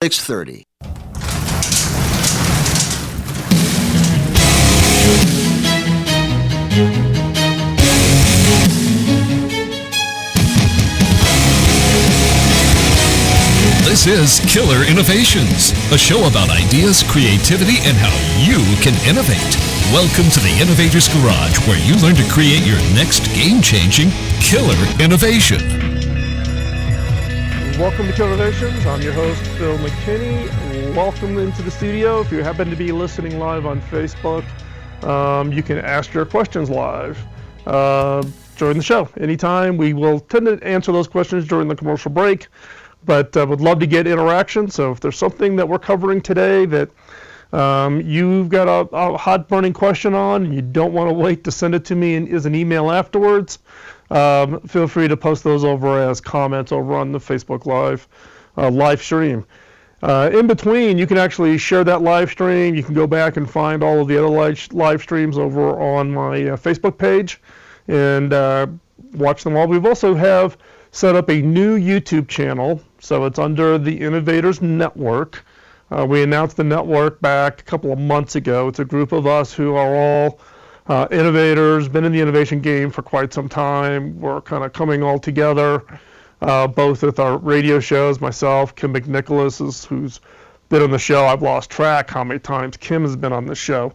6:30. This is Killer Innovations, a show about ideas, creativity, and how you can innovate. Welcome to the Innovator's Garage, where you learn to create your next game-changing killer innovation. Welcome to Killer Innovations. I'm your host, Phil McKinney. Welcome into the studio. If you happen to be listening live on Facebook, you can ask your questions live during the show. Anytime. We will tend to answer those questions during the commercial break, but would love to get interaction. So if there's something that we're covering today that you've got a hot burning question on and you don't want to wait to send it to me as an email afterwards, feel free to post those over as comments over on the Facebook live stream. In between, you can actually share that live stream. You can go back and find all of the other live streams over on my Facebook page and watch them all. We've also have set up a new YouTube channel, so it's under the Innovators Network. We announced the network back a couple of months ago. It's a group of us who are all innovators, been in the innovation game for quite some time. We're kind of coming all together, both with our radio shows, myself, Kim McNicholas, who's been on the show. I've lost track how many times Kim has been on the show.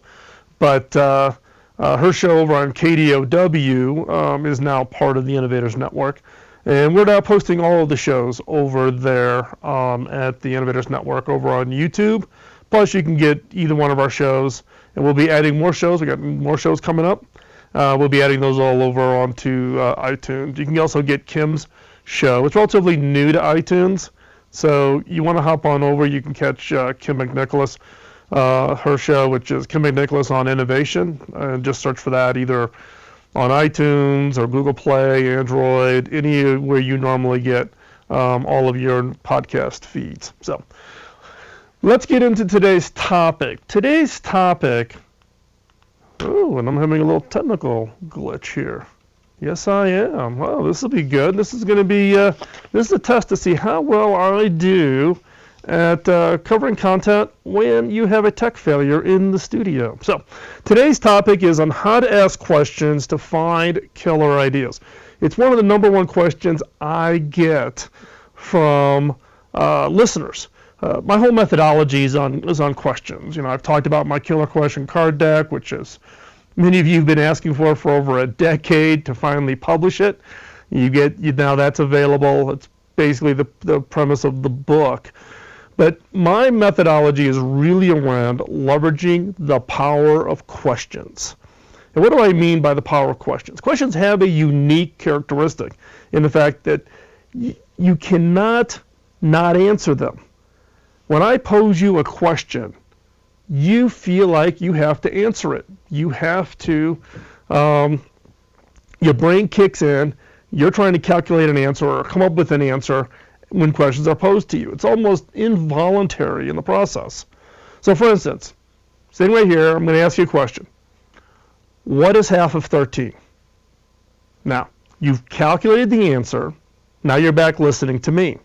But her show over on KDOW is now part of the Innovators Network. And we're now posting all of the shows over there at the Innovators Network over on YouTube. Plus, you can get either one of our shows, and we'll be adding more shows. We got more shows coming up. We'll be adding those all over onto iTunes. You can also get Kim's show. It's relatively new to iTunes, so you want to hop on over. You can catch Kim McNicholas, her show, which is Kim McNicholas on Innovation, and just search for that either on iTunes or Google Play, Android, anywhere you normally get all of your podcast feeds. So let's get into today's topic. Today's topic, and I'm having a little technical glitch here. Yes, I am. Well, this will be good. This is going to be, this is a test to see how well I do at covering content when you have a tech failure in the studio. So today's topic is on how to ask questions to find killer ideas. It's one of the number one questions I get from listeners. My whole methodology is on questions. You know, I've talked about my killer question card deck, which is many of you have been asking for over a decade to finally publish it. Now that's available. It's basically the premise of the book. But my methodology is really around leveraging the power of questions. And what do I mean by the power of questions? Questions have a unique characteristic in the fact that you cannot not answer them. When I pose you a question, you feel like you have to answer it. You have to, your brain kicks in, you're trying to calculate an answer or come up with an answer when questions are posed to you. It's almost involuntary in the process. So for instance, sitting right here, I'm going to ask you a question. What is half of 13? Now, you've calculated the answer. Now you're back listening to me.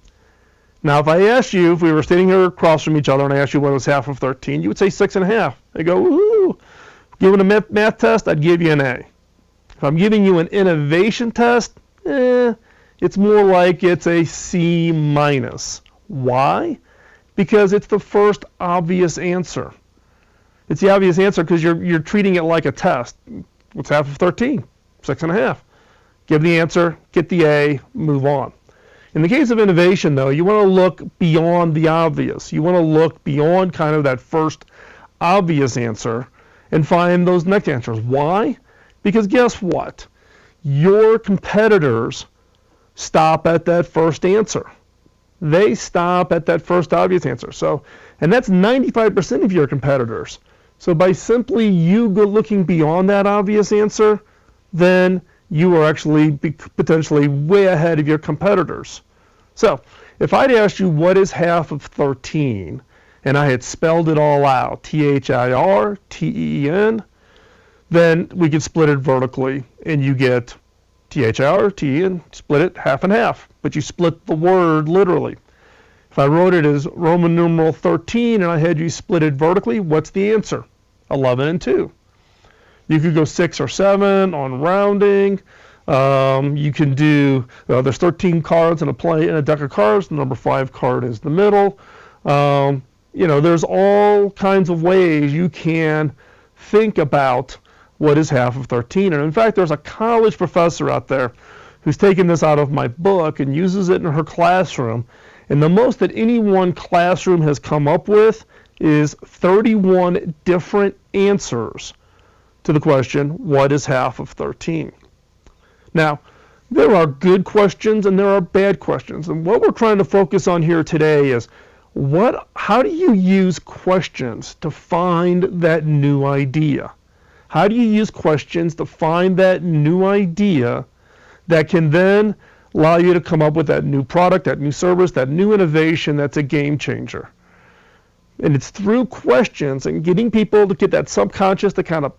Now, if I asked you, if we were sitting here across from each other and I asked you what was half of 13, you would say 6.5. I go, woohoo. Given a math test, I'd give you an A. If I'm giving you an innovation test, it's more like it's a C-. Why? Because it's the first obvious answer. It's the obvious answer because you're treating it like a test. What's half of 13? 6.5. Give the answer, get the A, move on. In the case of innovation, though, you want to look beyond the obvious. You want to look beyond kind of that first obvious answer and find those next answers. Why? Because guess what? Your competitors stop at that first answer. They stop at that first obvious answer. So, and that's 95% of your competitors. So by simply you looking beyond that obvious answer, then you are actually potentially way ahead of your competitors. So if I'd asked you what is half of 13, and I had spelled it all out, THIRTEN, then we could split it vertically, and you get THIRT and split it half and half, but you split the word literally. If I wrote it as Roman numeral 13 and I had you split it vertically, what's the answer? 11 and 2. You could go 6 or 7 on rounding. You can do, there's 13 cards in a deck of cards. The number 5 card is the middle. There's all kinds of ways you can think about what is half of 13. And in fact, there's a college professor out there who's taken this out of my book and uses it in her classroom. And the most that any one classroom has come up with is 31 different answers to the question, what is half of 13? Now, there are good questions and there are bad questions. And what we're trying to focus on here today is how do you use questions to find that new idea? How do you use questions to find that new idea that can then allow you to come up with that new product, that new service, that new innovation that's a game changer? And it's through questions and getting people to get that subconscious to kind of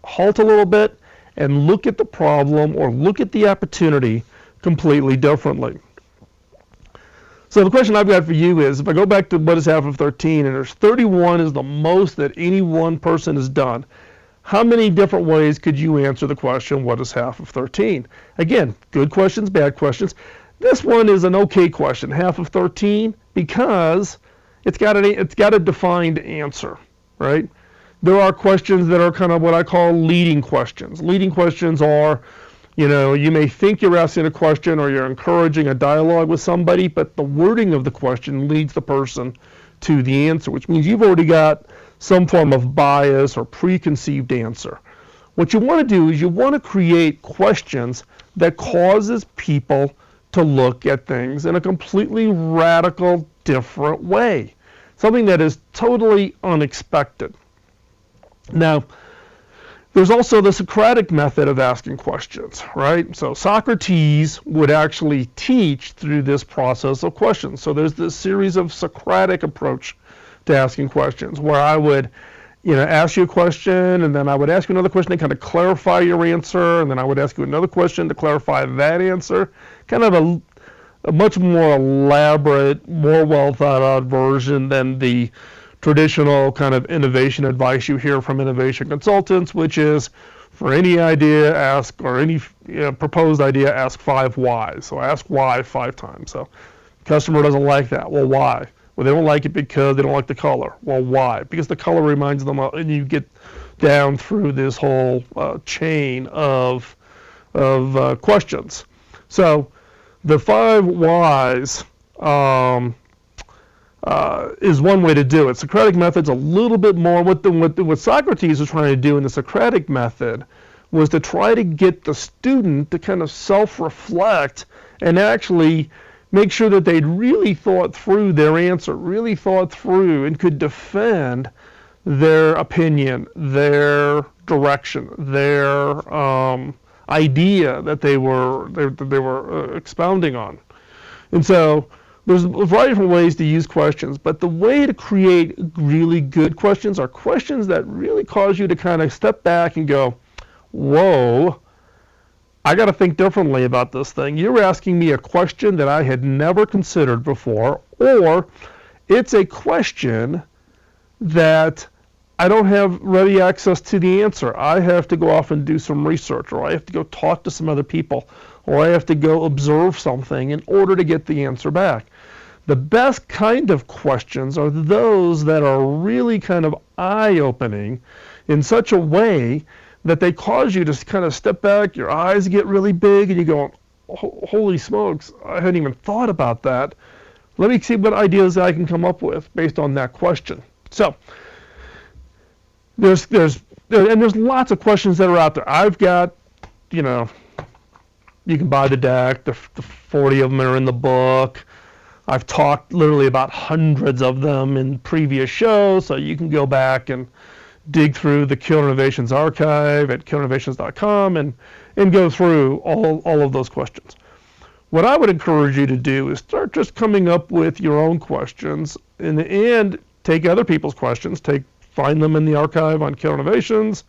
halt a little bit and look at the problem or look at the opportunity completely differently. So the question I've got for you is, if I go back to what is half of 13, and there's 31 is the most that any one person has done, how many different ways could you answer the question, what is half of 13? Again, good questions, bad questions. This one is an okay question, half of 13, because it's got a defined answer, right? There are questions that are kind of what I call leading questions. Leading questions are, you may think you're asking a question or you're encouraging a dialogue with somebody, but the wording of the question leads the person to the answer, which means you've already got some form of bias or preconceived answer. What you want to do is you want to create questions that causes people to look at things in a completely radical, different way. Something that is totally unexpected. Now, there's also the Socratic method of asking questions, right? So Socrates would actually teach through this process of questions. So there's this series of Socratic approach to asking questions where I would, ask you a question and then I would ask you another question to kind of clarify your answer, and then I would ask you another question to clarify that answer. Kind of a much more elaborate, more well thought out version than the traditional kind of innovation advice you hear from innovation consultants, which is for any idea, ask, or any proposed idea, ask 5 whys. So ask why 5 times. So customer doesn't like that. Well, why? Well, they don't like it because they don't like the color. Well, why? Because the color reminds them of, and you get down through this whole chain of questions. So the 5 whys is one way to do it. Socratic method's a little bit more. What Socrates was trying to do in the Socratic method was to try to get the student to kind of self-reflect and actually make sure that they'd really thought through their answer, really thought through and could defend their opinion, their direction, their idea that they were expounding on. And so there's a variety of different ways to use questions, but the way to create really good questions are questions that really cause you to kind of step back and go, whoa, I got to think differently about this thing. You're asking me a question that I had never considered before, or it's a question that I don't have ready access to the answer. I have to go off and do some research, or I have to go talk to some other people, or I have to go observe something in order to get the answer back. The best kind of questions are those that are really kind of eye-opening in such a way that they cause you to kind of step back, your eyes get really big, and you go, holy smokes, I hadn't even thought about that. Let me see what ideas I can come up with based on that question. So there's lots of questions that are out there. I've got, you can buy the deck, the 40 of them are in the book. I've talked literally about hundreds of them in previous shows, so you can go back and dig through the Killer Innovations archive at killerinnovations.com and go through all of those questions. What I would encourage you to do is start just coming up with your own questions and take other people's questions, find them in the archive on Killer Innovations,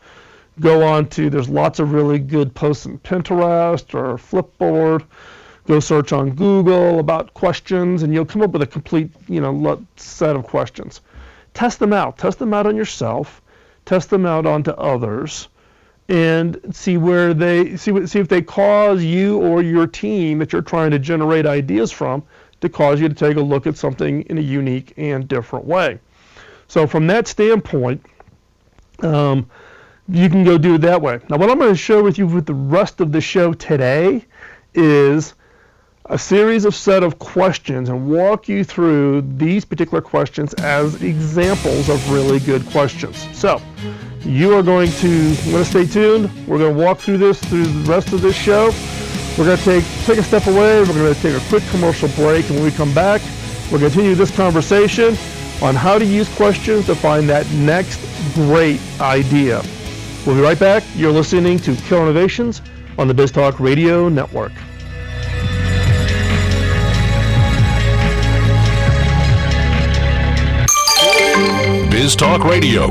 go on to, there's lots of really good posts in Pinterest or Flipboard. go search on Google about questions, and you'll come up with a complete, set of questions. Test them out. Test them out on yourself. Test them out onto others, and see where see if they cause you or your team that you're trying to generate ideas from to cause you to take a look at something in a unique and different way. So from that standpoint, you can go do it that way. Now, what I'm going to share with you with the rest of the show today is a series of set of questions and walk you through these particular questions as examples of really good questions. So you are going to stay tuned. We're going to walk through this through the rest of this show. We're going to take a step away. We're going to take a quick commercial break, and when we come back, we'll continue this conversation on how to use questions to find that next great idea. We'll be right back. You're listening to Killer Innovations on the BizTalk Radio Network. BizTalk Radio.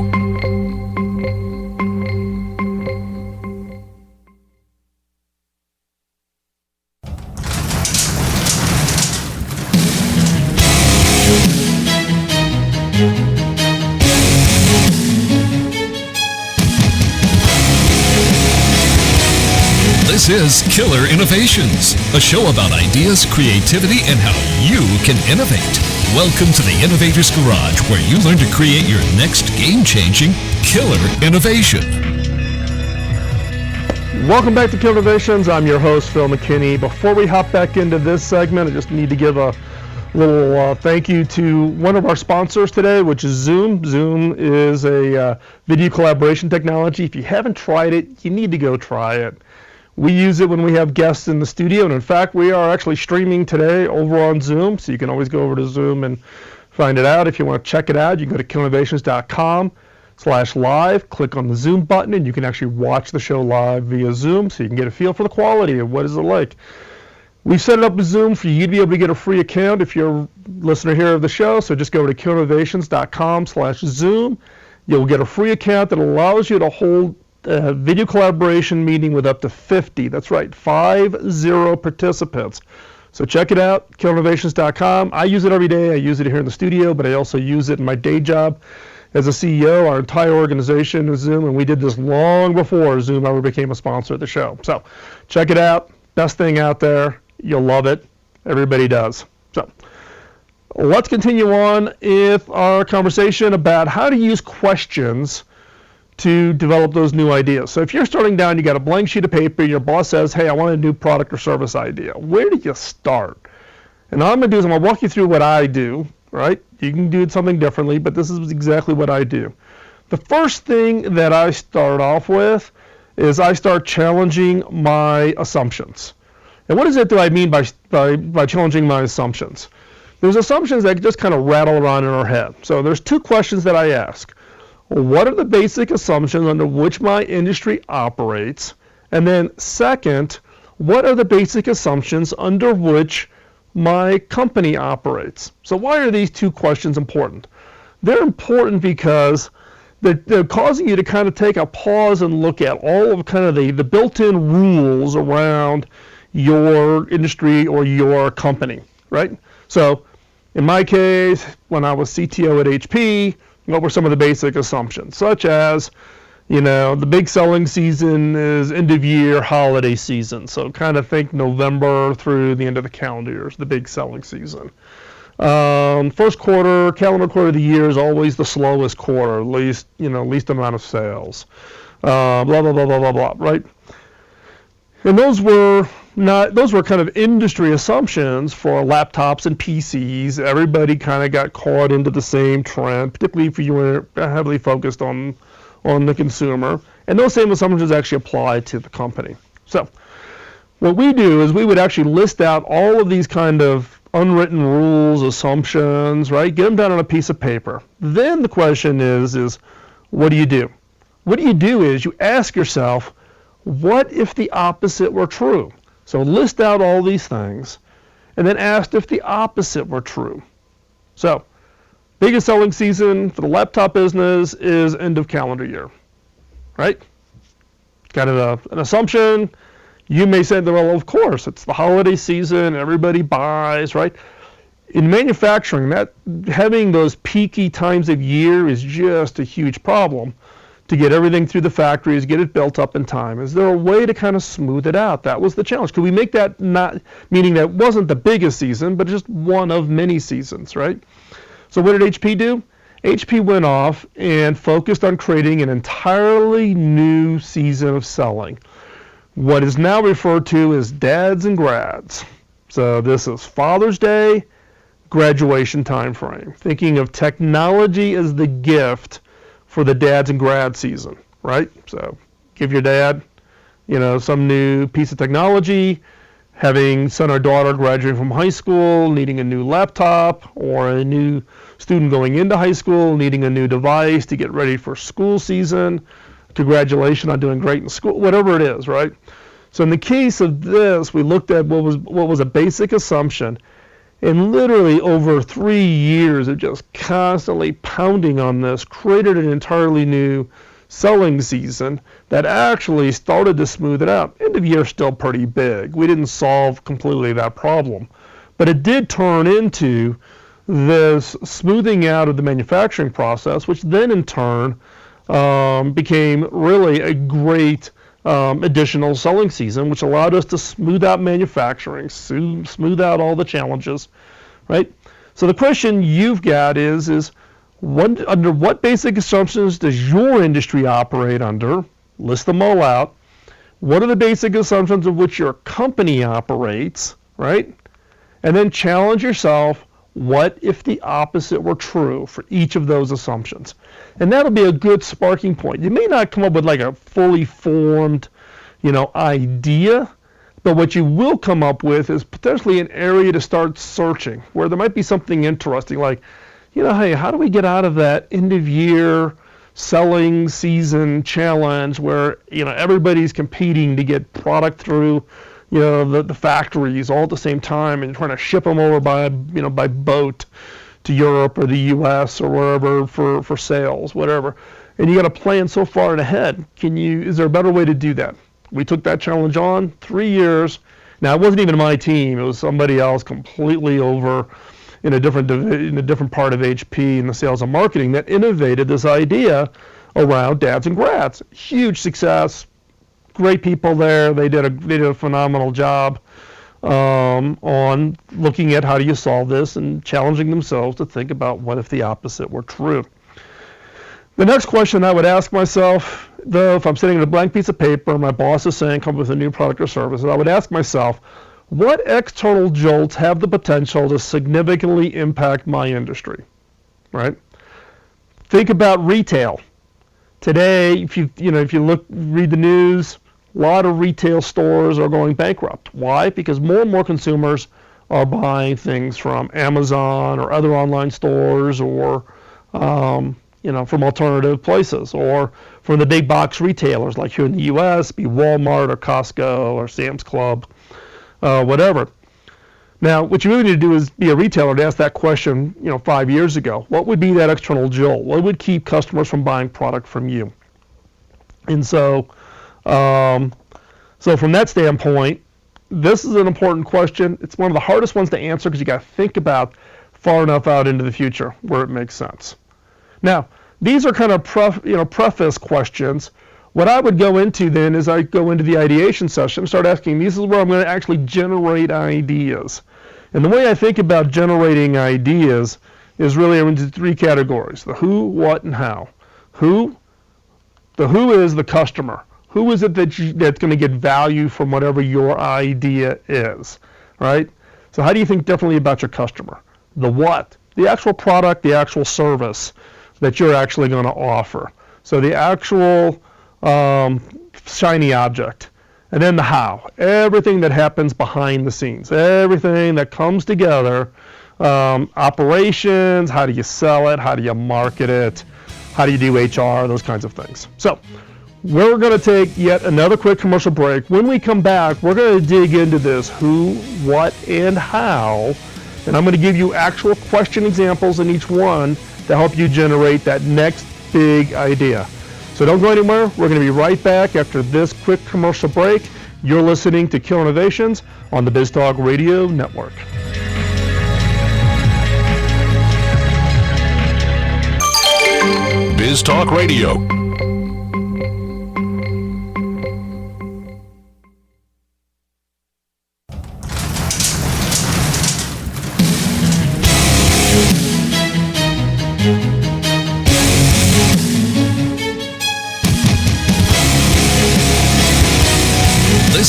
This is Killer Innovations, a show about ideas, creativity, and how you can innovate. Welcome to the Innovator's Garage, where you learn to create your next game-changing killer innovation. Welcome back to Killer Innovations. I'm your host, Phil McKinney. Before we hop back into this segment, I just need to give a little thank you to one of our sponsors today, which is Zoom. Zoom is a video collaboration technology. If you haven't tried it, you need to go try it. We use it when we have guests in the studio, and in fact, we are actually streaming today over on Zoom, so you can always go over to Zoom and find it out. If you want to check it out, you can go to killinnovations.com/live, click on the Zoom button, and you can actually watch the show live via Zoom, so you can get a feel for the quality of what is it like. We've set it up with Zoom for you to be able to get a free account if you're a listener here of the show, so just go to killinnovations.com/Zoom. You'll get a free account that allows you to hold a video collaboration meeting with up to 50, that's right, 50 participants. So check it out, killinnovations.com. I use it every day. I use it here in the studio, but I also use it in my day job as a CEO. Our entire organization is Zoom, and we did this long before Zoom ever became a sponsor of the show. So check it out. Best thing out there. You'll love it. Everybody does. So let's continue on with our conversation about how to use questions to develop those new ideas. So if you're starting down, you got a blank sheet of paper, your boss says, hey, I want a new product or service idea. Where do you start? And all I'm going to do is I'm going to walk you through what I do, right? You can do something differently, but this is exactly what I do. The first thing that I start off with is I start challenging my assumptions. And what is it that I mean by challenging my assumptions? There's assumptions that just kind of rattle around in our head. So there's two questions that I ask. What are the basic assumptions under which my industry operates? And then second, what are the basic assumptions under which my company operates? So why are these two questions important? They're important because they're causing you to kind of take a pause and look at all of kind of the built-in rules around your industry or your company, right? So in my case, when I was CTO at HP, what were some of the basic assumptions, such as, the big selling season is end of year holiday season. So kind of think November through the end of the calendar year is the big selling season. First quarter, calendar quarter of the year is always the slowest quarter, least amount of sales. Blah, blah, blah, blah, blah, blah, right? And those were kind of industry assumptions for laptops and PCs. Everybody kind of got caught into the same trend, particularly if you were heavily focused on the consumer. And those same assumptions actually apply to the company. So what we do is we would actually list out all of these kind of unwritten rules, assumptions, right? Get them down on a piece of paper. Then the question is what do you do? What you do is you ask yourself, what if the opposite were true? So list out all these things, and then ask if the opposite were true. So, biggest selling season for the laptop business is end of calendar year, right? Kind of an assumption. You may say, well, of course, it's the holiday season, everybody buys, right? In manufacturing, that having those peaky times of year is just a huge problem to get everything through the factories, get it built up in time. Is there a way to kind of smooth it out? That was the challenge. Could we make that not, meaning that wasn't the biggest season, but just one of many seasons, right? So what did HP do? HP went off and focused on creating an entirely new season of selling. What is now referred to as dads and grads. So this is Father's Day, graduation time frame. Thinking of technology as the gift for the dads and grad season, right? So give your dad, some new piece of technology, having son or daughter graduating from high school, needing a new laptop, or a new student going into high school, needing a new device to get ready for school season. Congratulations on doing great in school, whatever it is, right? So in the case of this, we looked at what was a basic assumption, and literally over 3 years of just constantly pounding on this, created an entirely new selling season that actually started to smooth it out. End of year still pretty big. We didn't solve completely that problem, but it did turn into this smoothing out of the manufacturing process, which then in turn became really a great additional selling season, which allowed us to smooth out manufacturing, smooth out all the challenges, right? So the question you've got is under what basic assumptions does your industry operate under? List them all out. What are the basic assumptions of which your company operates, right? And then challenge yourself, what if the opposite were true for each of those assumptions? And that'll be a good sparking point. You may not come up with like a fully formed, idea, but what you will come up with is potentially an area to start searching where there might be something interesting like, hey, how do we get out of that end of year selling season challenge where, everybody's competing to get product through, the factories all at the same time and trying to ship them over by boat to Europe or the US or wherever for sales, whatever. And you got to plan so far ahead. Is there a better way to do that? We took that challenge on 3 years. Now it wasn't even my team. It was somebody else completely over in a different part of HP in the sales and marketing that innovated this idea around dads and grads. Huge success. Great people there. They did a phenomenal job on looking at how do you solve this and challenging themselves to think about what if the opposite were true. The next question I would ask myself, though, if I'm sitting at a blank piece of paper and my boss is saying come up with a new product or service, I would ask myself, what external jolts have the potential to significantly impact my industry, right? Think about retail. Today, if you read the news, a lot of retail stores are going bankrupt. Why? Because more and more consumers are buying things from Amazon or other online stores or from alternative places or from the big box retailers like here in the US, be Walmart or Costco or Sam's Club, whatever. Now, what you really need to do is be a retailer to ask that question, 5 years ago. What would be that external jolt? What would keep customers from buying product from you? And so from that standpoint, this is an important question. It's one of the hardest ones to answer because you got to think about far enough out into the future where it makes sense. Now, these are kind of preface questions. What I would go into then is I go into the ideation session and start asking, this is where I'm going to actually generate ideas. And the way I think about generating ideas is really into 3 categories: the who, what, and how. The who is the customer. Who is it that's going to get value from whatever your idea is, right? So how do you think differently about your customer? The what, the actual product, the actual service that you're actually going to offer. So the actual shiny object. And then the how, everything that happens behind the scenes, everything that comes together, operations, how do you sell it, how do you market it, how do you do HR, those kinds of things. So we're going to take yet another quick commercial break. When we come back, we're going to dig into this who, what, and how, and I'm going to give you actual question examples in each one to help you generate that next big idea. So don't go anywhere. We're going to be right back after this quick commercial break. You're listening to Killer Innovations on the BizTalk Radio Network. BizTalk Radio.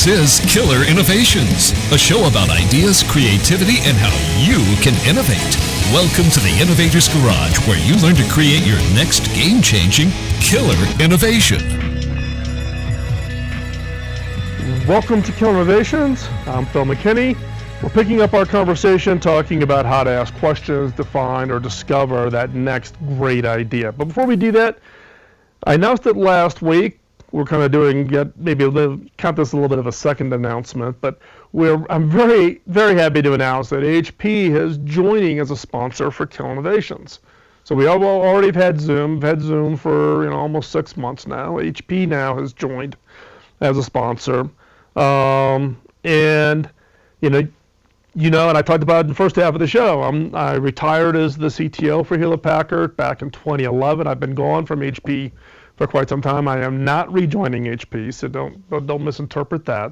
This is Killer Innovations, a show about ideas, creativity, and how you can innovate. Welcome to the Innovator's Garage, where you learn to create your next game-changing killer innovation. Welcome to Killer Innovations. I'm Phil McKinney. We're picking up our conversation talking about how to ask questions to find or discover that next great idea. But before we do that, I announced it last week. We're kind of doing, count this a little bit of a second announcement, but I'm very, very happy to announce that HP is joining as a sponsor for Killer Innovations. So we already have had Zoom. We've had Zoom for almost 6 months now. HP now has joined as a sponsor, and and I talked about it in the first half of the show. I retired as the CTO for Hewlett Packard back in 2011. I've been gone from HP for quite some time. I am not rejoining HP, so don't misinterpret that.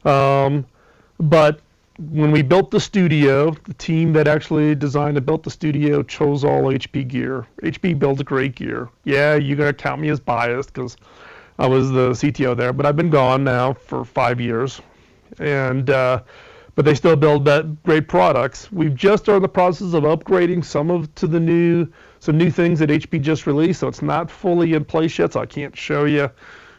But when we built the studio, the team that actually designed and built the studio chose all HP gear. HP builds great gear. Yeah, you're gonna count me as biased because I was the CTO there, but I've been gone now for 5 years, and but they still build great products. We've just are in the process of upgrading some new things that HP just released, so it's not fully in place yet, so I can't show you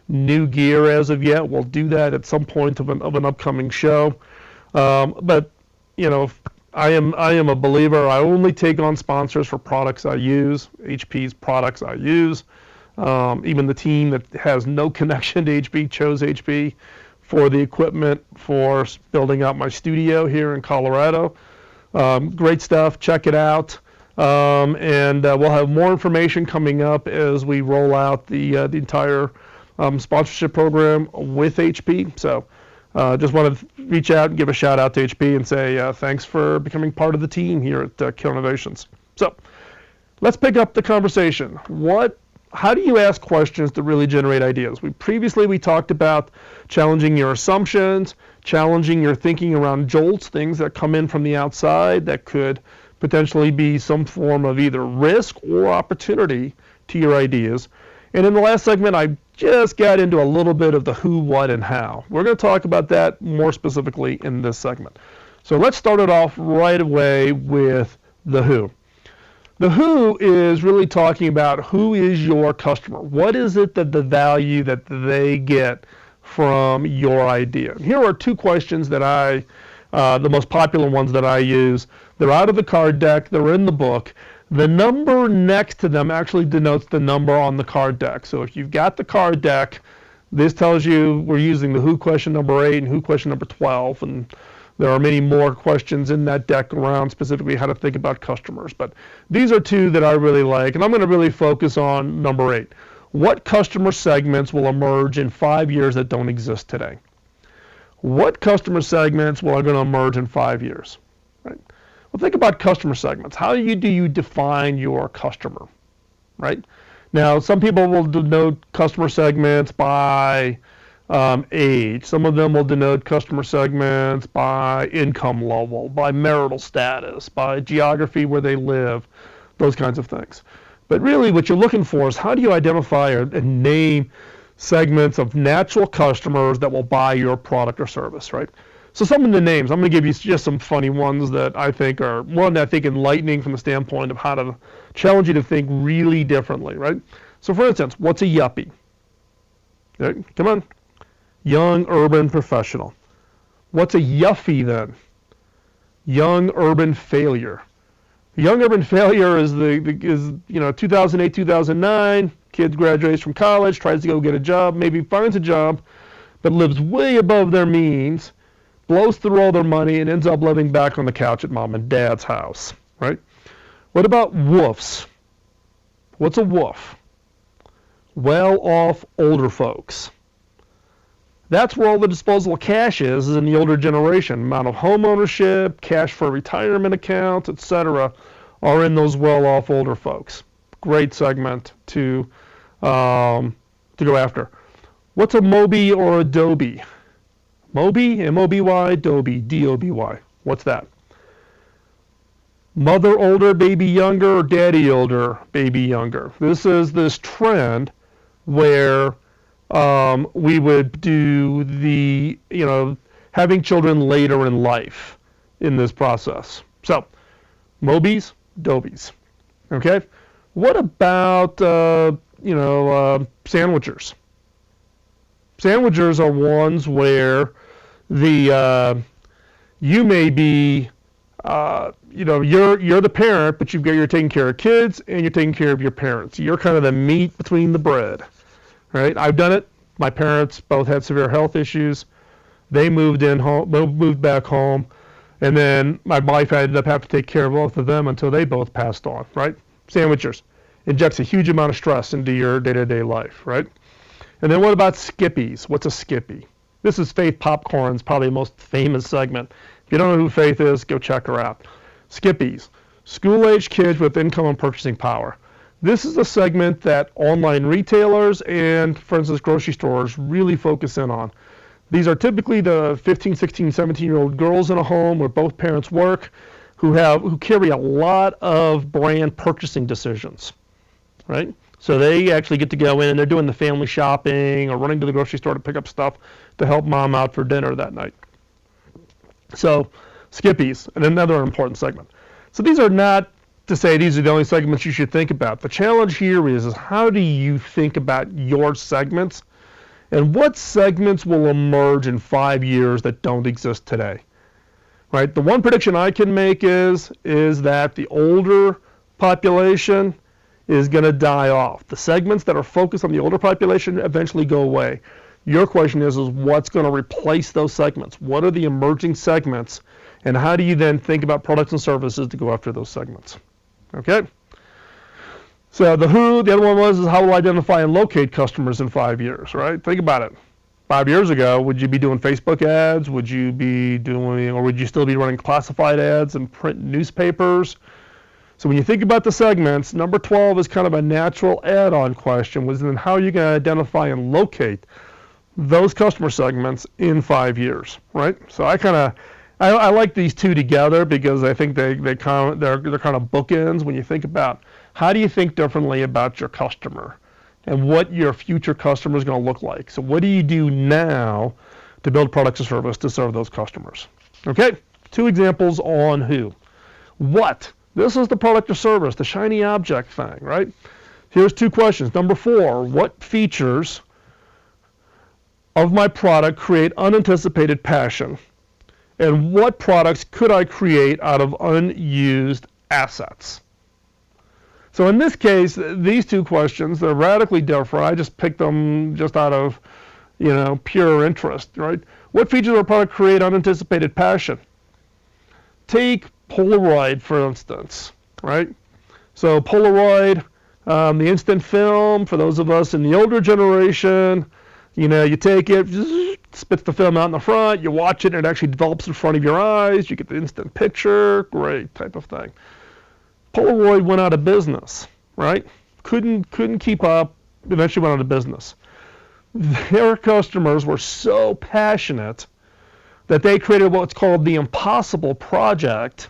new gear as of yet. We'll do that at some point of an upcoming show. But I am a believer. I only take on sponsors for products I use, HP's products I use. Even the team that has no connection to HP chose HP for the equipment for building out my studio here in Colorado. Great stuff. Check it out. And we'll have more information coming up as we roll out the entire sponsorship program with HP. So just want to reach out and give a shout out to HP and say thanks for becoming part of the team here at Killer Innovations. So let's pick up the conversation. How do you ask questions to really generate ideas? Previously we talked about challenging your assumptions, challenging your thinking around jolts, things that come in from the outside that could potentially be some form of either risk or opportunity to your ideas. And in the last segment, I just got into a little bit of the who, what, and how. We're going to talk about that more specifically in this segment. So let's start it off right away with the who. The who is really talking about who is your customer. What is it that the value that they get from your idea? Here are two questions that the most popular ones that I use. They're out of the card deck. They're in the book. The number next to them actually denotes the number on the card deck. So if you've got the card deck, this tells you we're using the who question number 8 and who question number 12. And there are many more questions in that deck around specifically how to think about customers. But these are two that I really like. And I'm going to really focus on number 8. What customer segments will emerge in 5 years that don't exist today? What customer segments are going to emerge in 5 years? Right? Well, think about customer segments. How do you define your customer? Right? Now, some people will denote customer segments by age. Some of them will denote customer segments by income level, by marital status, by geography where they live, those kinds of things. But really what you're looking for is how do you identify and name segments of natural customers that will buy your product or service, right? So some of the names, I'm going to give you just some funny ones that I think are, one, I think enlightening from the standpoint of how to challenge you to think really differently, right? So for instance, what's a yuppie? Okay, come on. Young urban professional. What's a yuffie then? Young urban failure. Young urban failure is 2008, 2009, kid graduates from college, tries to go get a job, maybe finds a job, but lives way above their means, blows through all their money, and ends up living back on the couch at mom and dad's house, right? What about woofs? What's a woof? Well-off older folks. That's where all the disposable cash is in the older generation. Amount of home ownership, cash for retirement accounts, etc., are in those well-off older folks. Great segment to go after. What's a Moby or Adobe? Moby, M-O-B-Y, Adobe, D-O-B-Y. What's that? Mother older, baby younger, or daddy older, baby younger. This is this trend where we would do the, having children later in life in this process. So, Mobies, Dobies. Okay? What about, sandwichers? Sandwichers are ones where you may be, you're the parent, but you're taking care of kids and you're taking care of your parents. You're kind of the meat between the bread, right? I've done it. My parents both had severe health issues. They moved back home, and then my wife ended up having to take care of both of them until they both passed on, right? Sandwichers injects a huge amount of stress into your day-to-day life, right? And then what about Skippies? What's a Skippy? This is Faith Popcorn's probably the most famous segment. If you don't know who Faith is, go check her out. Skippies, school-age kids with income and purchasing power. This is a segment that online retailers and, for instance, grocery stores really focus in on. These are typically the 15, 16, 17-year-old girls in a home where both parents work who carry a lot of brand purchasing decisions, right? So they actually get to go in and they're doing the family shopping or running to the grocery store to pick up stuff to help mom out for dinner that night. So Skippies, and another important segment. So these are not to say these are the only segments you should think about. The challenge here is how do you think about your segments and what segments will emerge in 5 years that don't exist today, right? The one prediction I can make is that the older population is going to die off. The segments that are focused on the older population eventually go away. Your question is what's going to replace those segments? What are the emerging segments, and how do you then think about products and services to go after those segments? Okay? So the other one was how will I identify and locate customers in 5 years, right? Think about it. 5 years ago, would you be doing Facebook ads? Would you still be running classified ads and print newspapers? So when you think about the segments, number 12 is kind of a natural add-on question, was then how are you going to identify and locate those customer segments in 5 years, right? So I like these two together because I think they're kind of bookends when you think about how do you think differently about your customer and what your future customer is going to look like. So what do you do now to build products or service to serve those customers? Okay, 2 examples on who. What? This is the product or service, the shiny object thing, right? Here's 2 questions. Number 4, what features of my product create unanticipated passion? And what products could I create out of unused assets? So in this case, these 2 questions, they're radically different. I just picked them just out of, pure interest, right? What features of a product create unanticipated passion? Take Polaroid, for instance, right? So Polaroid, the instant film, for those of us in the older generation, you take it, spits the film out in the front, you watch it, and it actually develops in front of your eyes, you get the instant picture, great type of thing. Polaroid went out of business, right? Couldn't keep up, eventually went out of business. Their customers were so passionate that they created what's called the Impossible Project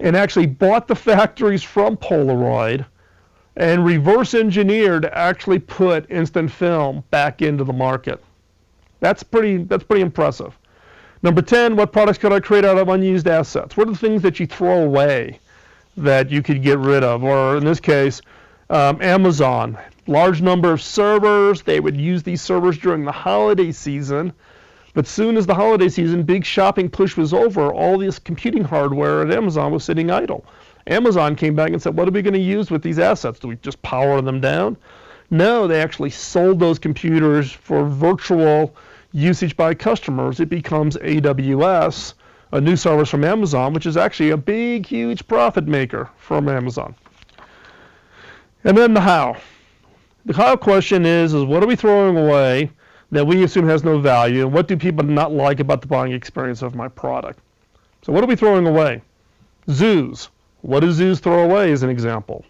and actually bought the factories from Polaroid and reverse engineered to actually put instant film back into the market. That's pretty impressive. Number 10, what products could I create out of unused assets? What are the things that you throw away that you could get rid of? Or in this case, Amazon, large number of servers. They would use these servers during the holiday season. But soon as the holiday season, big shopping push was over, all this computing hardware at Amazon was sitting idle. Amazon came back and said, what are we going to use with these assets? Do we just power them down? No, they actually sold those computers for virtual usage by customers. It becomes AWS, a new service from Amazon, which is actually a big, huge profit maker from Amazon. And then the how. The how question is what are we throwing away that we assume has no value, and what do people not like about the buying experience of my product? So what are we throwing away? Zoos. What do zoos throw away as an example?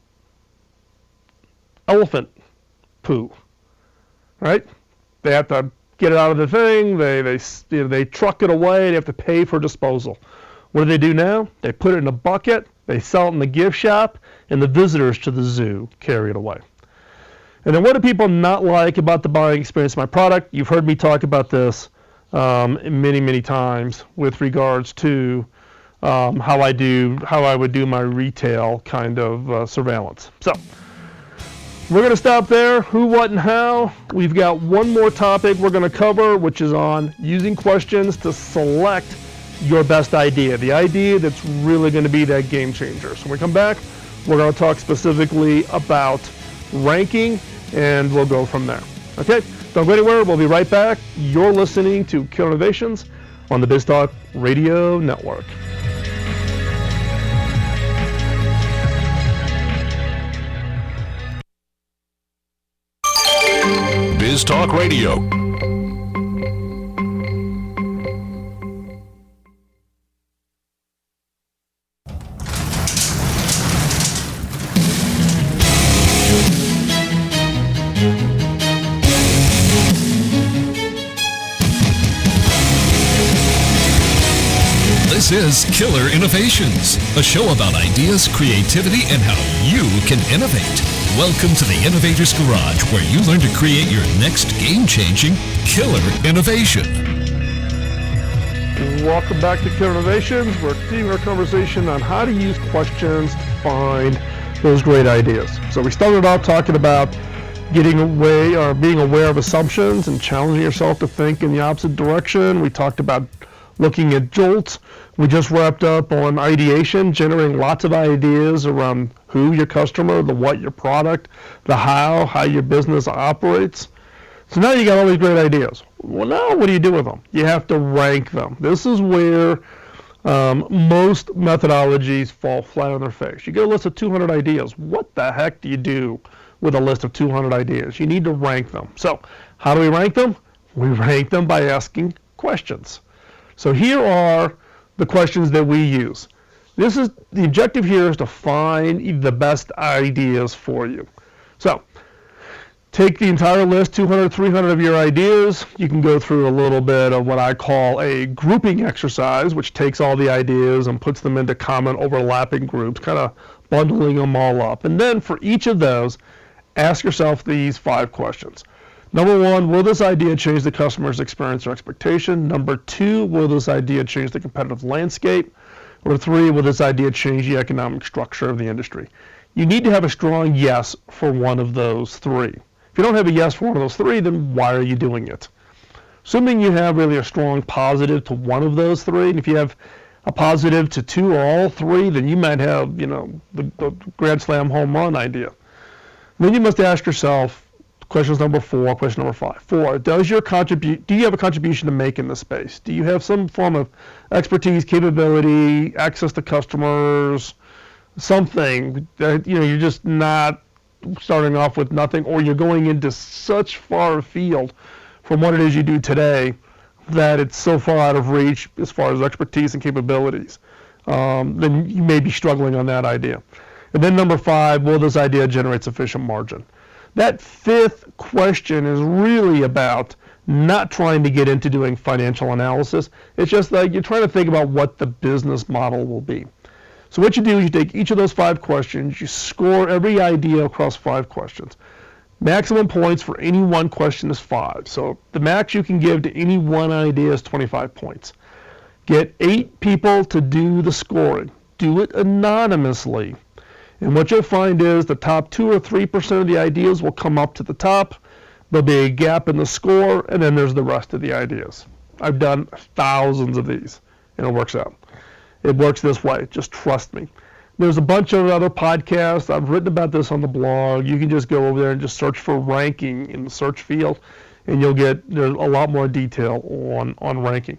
Elephant poo, right? They have to get it out of the thing, they truck it away, they have to pay for disposal. What do now? They put it in a bucket, they sell it in the gift shop, and the visitors to the zoo carry it away. And then what do people not like about the buying experience of my product? You've heard me talk about this many, many times with regards to how I would do my retail kind of surveillance. So we're going to stop there. Who, what, and how. We've got one more topic we're going to cover, which is on using questions to select your best idea, the idea that's really going to be that game changer. So when we come back, we're going to talk specifically about ranking, and we'll go from there. Okay? Don't go anywhere. We'll be right back. You're listening to Killer Innovations on the BizTalk Radio Network. BizTalk Radio. This is Killer Innovations, a show about ideas, creativity, and how you can innovate. Welcome to the Innovator's Garage, where you learn to create your next game-changing killer innovation. Welcome back to Killer Innovations. We're continuing our conversation on how to use questions to find those great ideas. So we started out talking about getting away or being aware of assumptions and challenging yourself to think in the opposite direction. We talked about looking at jolts. We just wrapped up on ideation, generating lots of ideas around who your customer, the what your product, the how your business operates. So now you got all these great ideas. Well, now what do you do with them? You have to rank them. This is where most methodologies fall flat on their face. You get a list of 200 ideas. What the heck do you do with a list of 200 ideas? You need to rank them. So how do we rank them? We rank them by asking questions. So here are the questions that we use. The objective here is to find the best ideas for you. So take the entire list, 200, 300 of your ideas. You can go through a little bit of what I call a grouping exercise, which takes all the ideas and puts them into common overlapping groups, kind of bundling them all up. And then for each of those, ask yourself these 5 questions. Number 1, will this idea change the customer's experience or expectation? Number 2, will this idea change the competitive landscape? Or 3, will this idea change the economic structure of the industry? You need to have a strong yes for one of those 3. If you don't have a yes for one of those 3, then why are you doing it? Assuming you have really a strong positive to one of those 3, and if you have a positive to 2 or all 3, then you might have, the grand slam home run idea. Then you must ask yourself, questions number 4, question number 5. 4, do you have a contribution to make in this space? Do you have some form of expertise, capability, access to customers, something that, you're just not starting off with nothing, or you're going into such far afield from what it is you do today that it's so far out of reach as far as expertise and capabilities, then you may be struggling on that idea. And then number 5, will this idea generate sufficient margin? That 5th question is really about not trying to get into doing financial analysis. It's just like you're trying to think about what the business model will be. So what you do is you take each of those 5 questions, you score every idea across 5 questions. Maximum points for any one question is 5. So the max you can give to any one idea is 25 points. Get 8 people to do the scoring. Do it anonymously. And what you'll find is the top 2 or 3% of the ideas will come up to the top. There'll be a gap in the score, and then there's the rest of the ideas. I've done thousands of these, and it works out. It works this way. Just trust me. There's a bunch of other podcasts. I've written about this on the blog. You can just go over there and just search for ranking in the search field, and there's a lot more detail on ranking.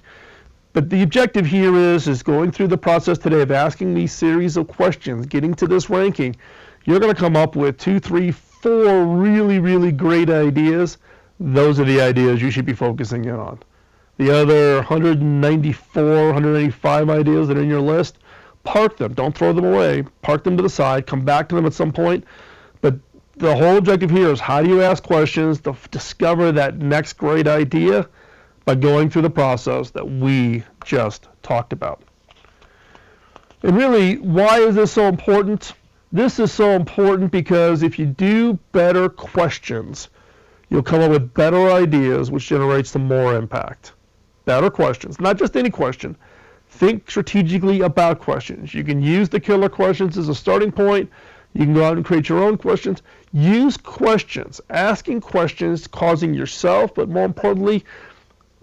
But the objective here is going through the process today of asking these series of questions, getting to this ranking. You're going to come up with 2, 3, 4 really, really great ideas those are the ideas you should be focusing in on. The other 194, 185 ideas that are in your list, park them. Don't throw them away. Park them to the side. Come back to them at some point. But the whole objective here is how do you ask questions to discover that next great idea by going through the process that we just talked about. And really, why is this so important? This is so important because if you do better questions, you'll come up with better ideas, which generates some more impact. Better questions, not just any question. Think strategically about questions. You can use the killer questions as a starting point. You can go out and create your own questions. Use questions. Asking questions, causing yourself, but more importantly,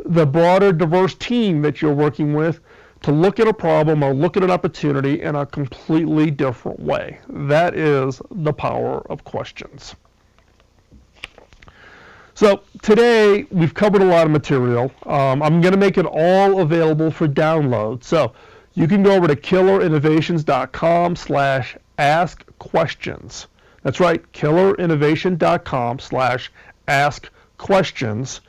the broader, diverse team that you're working with to look at a problem or look at an opportunity in a completely different way. That is the power of questions. So today we've covered a lot of material. I'm going to make it all available for download. So you can go over to killerinnovations.com/askquestions. That's right, killerinnovation.com/askquestions.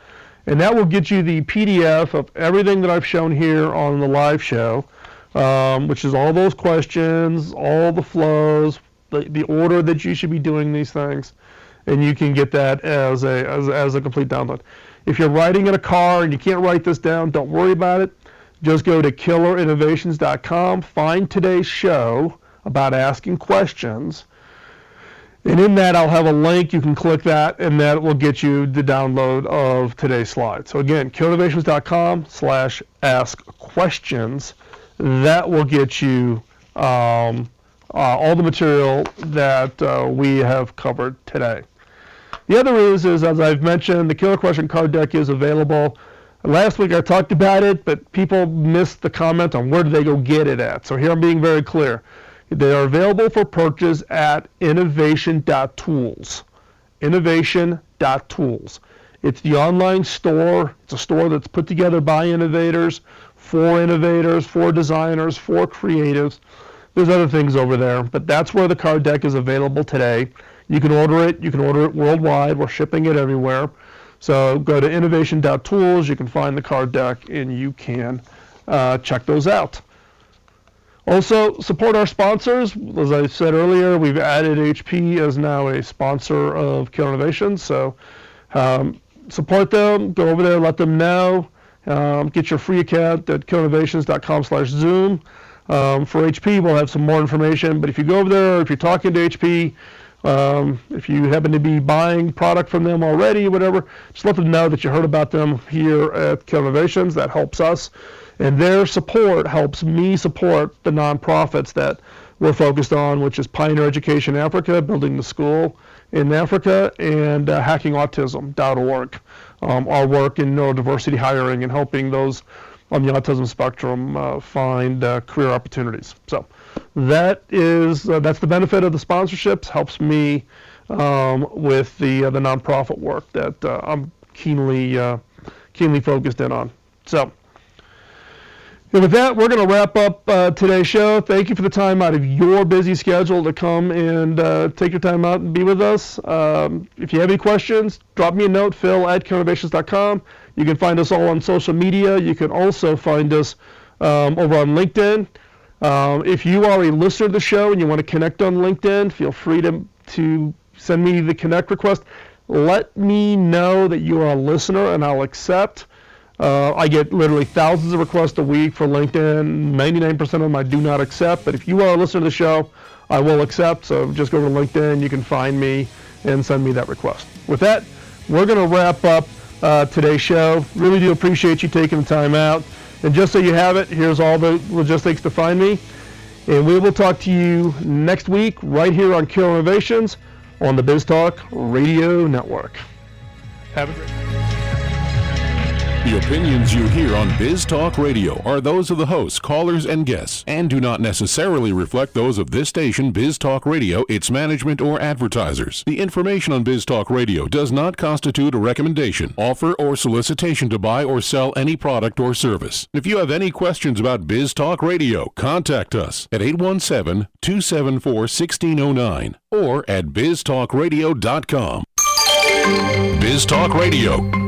And that will get you the PDF of everything that I've shown here on the live show, which is all those questions, all the flows, the order that you should be doing these things. And you can get that as a complete download. If you're riding in a car and you can't write this down, don't worry about it. Just go to killerinnovations.com, find today's show about asking questions, and in that I'll have a link. You can click that, and that will get you the download of today's slide. So again, killerinnovations.com/askquestions. That will get you all the material that we have covered today. The other is, as I've mentioned, the Killer Question Card Deck is available. Last week I talked about it, but people missed the comment on where do they go get it at. So here I'm being very clear. They are available for purchase at innovation.tools. Innovation.tools. It's the online store. It's a store that's put together by innovators, for designers, for creatives. There's other things over there, but that's where the card deck is available today. You can order it. You can order it worldwide. We're shipping it everywhere. So go to innovation.tools. You can find the card deck, and you can check those out. Also, support our sponsors. As I said earlier, we've added HP as now a sponsor of Killer Innovations. So support them. Go over there. Let them know. Get your free account at killerinnovations.com/Zoom. For HP, we'll have some more information. But if you go over there, if you're talking to HP, if you happen to be buying product from them already, whatever, just let them know that you heard about them here at Killer Innovations. That helps us. And their support helps me support the nonprofits that we're focused on, which is Pioneer Education Africa, building the school in Africa, and hackingautism.org. Our work in neurodiversity hiring and helping those on the autism spectrum find career opportunities. So that's the benefit of the sponsorships. Helps me with the nonprofit work that I'm keenly focused in on. So. And with that, we're going to wrap up today's show. Thank you for the time out of your busy schedule to come and take your time out and be with us. If you have any questions, drop me a note, phil@killerinnovations.com. You can find us all on social media. You can also find us over on LinkedIn. If you are a listener to the show and you want to connect on LinkedIn, feel free to send me the connect request. Let me know that you are a listener, and I'll accept. I get literally thousands of requests a week for LinkedIn. 99% of them I do not accept, but if you are a listener to the show, I will accept. So just go to LinkedIn, you can find me and send me that request. With that, we're going to wrap up today's show. Really do appreciate you taking the time out. And just so you have it, here's all the logistics to find me. And we will talk to you next week right here on Killer Innovations on the BizTalk Radio Network. Have a great day. The opinions you hear on Biz Talk Radio are those of the hosts, callers, and guests, and do not necessarily reflect those of this station, Biz Talk Radio, its management, or advertisers. The information on Biz Talk Radio does not constitute a recommendation, offer, or solicitation to buy or sell any product or service. If you have any questions about Biz Talk Radio, contact us at 817-274-1609 or at biztalkradio.com. Biz Talk Radio.